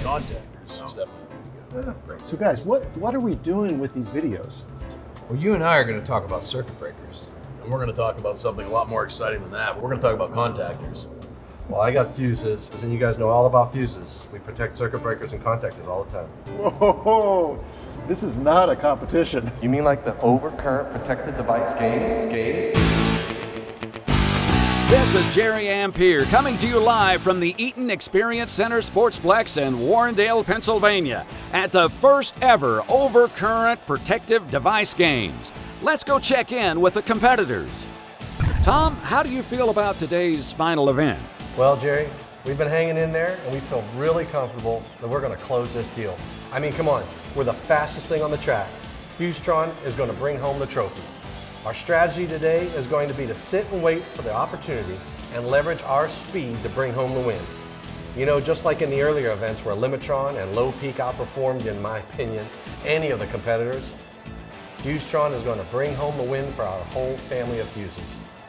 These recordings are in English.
Contactors. So guys, what are we doing with these videos? Well, you and I are going to talk about circuit breakers. And we're going to talk about something a lot more exciting than that. We're going to talk about contactors. Well, I got fuses, and you guys know all about fuses. We protect circuit breakers and contactors all the time. Whoa, this is not a competition. You mean like the overcurrent protected device games? This is Jerry Ampere coming to you live from the Eaton Experience Center Sportsplex in Warrendale, Pennsylvania at the first ever overcurrent protective device games. Let's go check in with the competitors. Tom, how do you feel about today's final event? Well, Jerry, we've been hanging in there, and we feel really comfortable that we're going to close this deal. I mean, come on, we're the fastest thing on the track. Fusetron is going to bring home the trophy. Our strategy today is going to be to sit and wait for the opportunity and leverage our speed to bring home the win. You know, just like in the earlier events where Limitron and Low Peak outperformed, in my opinion, any of the competitors, Fusetron is going to bring home the win for our whole family of fuses.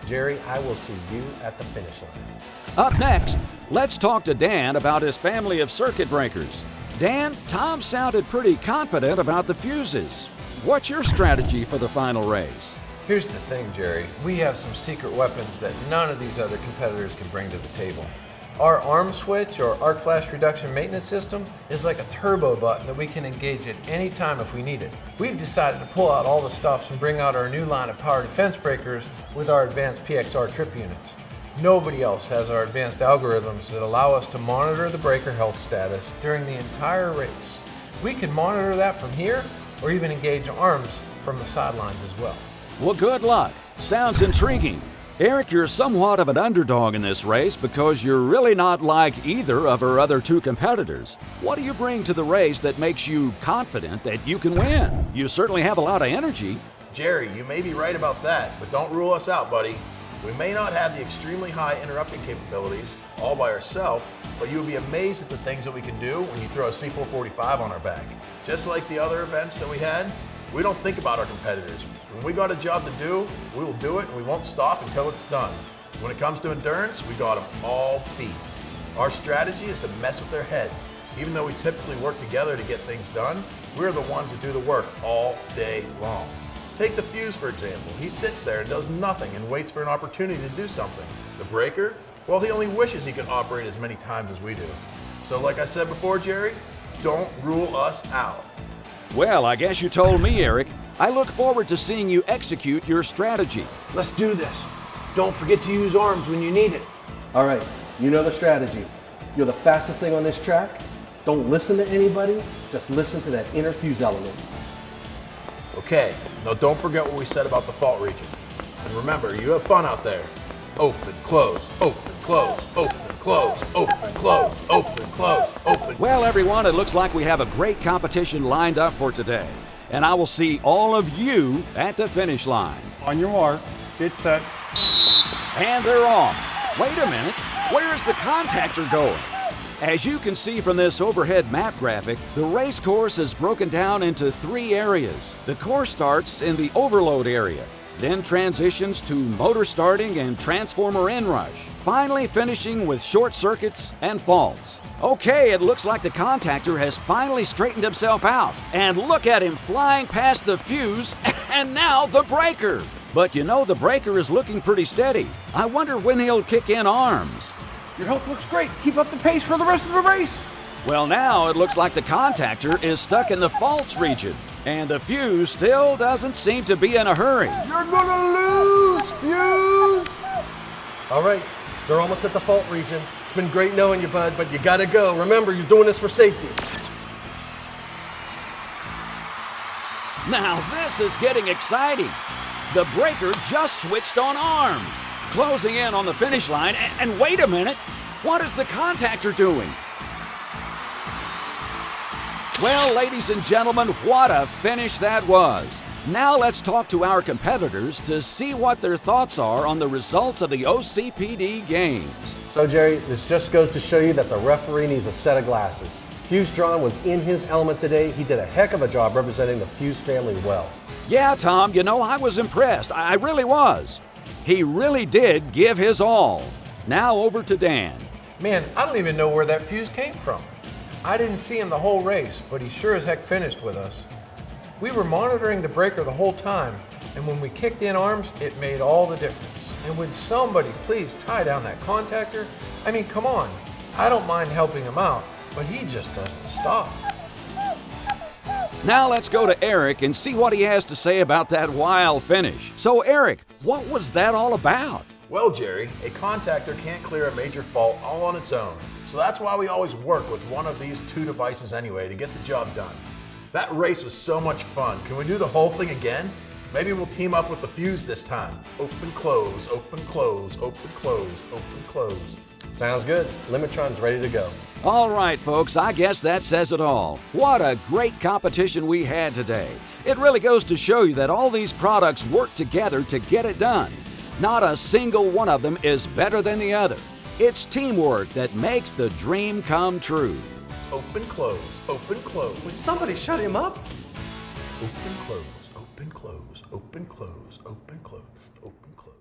Jerry, I will see you at the finish line. Up next, let's talk to Dan about his family of circuit breakers. Dan, Tom sounded pretty confident about the fuses. What's your strategy for the final race? Here's the thing, Jerry. We have some secret weapons that none of these other competitors can bring to the table. Our arm switch, or arc flash reduction maintenance system, is like a turbo button that we can engage at any time if we need it. We've decided to pull out all the stops and bring out our new line of power defense breakers with our advanced PXR trip units. Nobody else has our advanced algorithms that allow us to monitor the breaker health status during the entire race. We can monitor that from here, or even engage arms from the sidelines as well. Well, good luck. Sounds intriguing. Eric, you're somewhat of an underdog in this race because you're really not like either of our other two competitors. What do you bring to the race that makes you confident that you can win? You certainly have a lot of energy. Jerry, you may be right about that, but don't rule us out, buddy. We may not have the extremely high interrupting capabilities all by ourselves, but you'll be amazed at the things that we can do when you throw a C445 on our back. Just like the other events that we had, we don't think about our competitors. When we got a job to do, we will do it and we won't stop until it's done. When it comes to endurance, we got them all beat. Our strategy is to mess with their heads. Even though we typically work together to get things done, we're the ones that do the work all day long. Take the fuse, for example. He sits there and does nothing and waits for an opportunity to do something. The breaker, well, he only wishes he could operate as many times as we do. So like I said before, Jerry, don't rule us out. Well, I guess you told me, Eric. I look forward to seeing you execute your strategy. Let's do this. Don't forget to use arms when you need it. All right, you know the strategy. You're the fastest thing on this track. Don't listen to anybody, just listen to that inner fuse element. Okay, now don't forget what we said about the fault region. And remember, you have fun out there. Open, close, open, close, open, close, open, close, open, close, open. Well, everyone, it looks like we have a great competition lined up for today. And I will see all of you at the finish line. On your mark, get set. And they're off. Wait a minute, where is the contactor going? As you can see from this overhead map graphic, the race course is broken down into 3 areas. The course starts in the overload area, then transitions to motor starting and transformer inrush, finally finishing with short circuits and faults. Okay, it looks like the contactor has finally straightened himself out. And look at him flying past the fuse and now the breaker. But you know, the breaker is looking pretty steady. I wonder when he'll kick in arms. Your health looks great. Keep up the pace for the rest of the race. Well, now it looks like the contactor is stuck in the faults region, and the fuse still doesn't seem to be in a hurry. You're gonna lose, fuse! All right, they're almost at the fault region. It's been great knowing you, bud, but you gotta go. Remember, you're doing this for safety. Now this is getting exciting. The breaker just switched on arms, closing in on the finish line. And wait a minute, what is the contactor doing? Well, ladies and gentlemen, what a finish that was. Now let's talk to our competitors to see what their thoughts are on the results of the OCPD games. So, Jerry, this just goes to show you that the referee needs a set of glasses. Fuse-Tron was in his element today. He did a heck of a job representing the Fuse family well. Yeah, Tom, you know, I was impressed. I really was. He really did give his all. Now over to Dan. Man, I don't even know where that fuse came from. I didn't see him the whole race, but he sure as heck finished with us. We were monitoring the breaker the whole time, and when we kicked in arms, it made all the difference. And would somebody please tie down that contactor? I mean, come on. I don't mind helping him out, but he just doesn't stop. Now let's go to Eric and see what he has to say about that wild finish. So Eric, what was that all about? Well, Jerry, a contactor can't clear a major fault all on its own. So that's why we always work with one of these two devices anyway to get the job done. That race was so much fun. Can we do the whole thing again? Maybe we'll team up with the Fuse this time. Open, close, open, close, open, close, open, close. Sounds good. Limitron's ready to go. All right, folks, I guess that says it all. What a great competition we had today. It really goes to show you that all these products work together to get it done. Not a single one of them is better than the other. It's teamwork that makes the dream come true. Open, close, open, close. Would somebody shut him up? Open, close, open, close, open, close, open, close, open, close.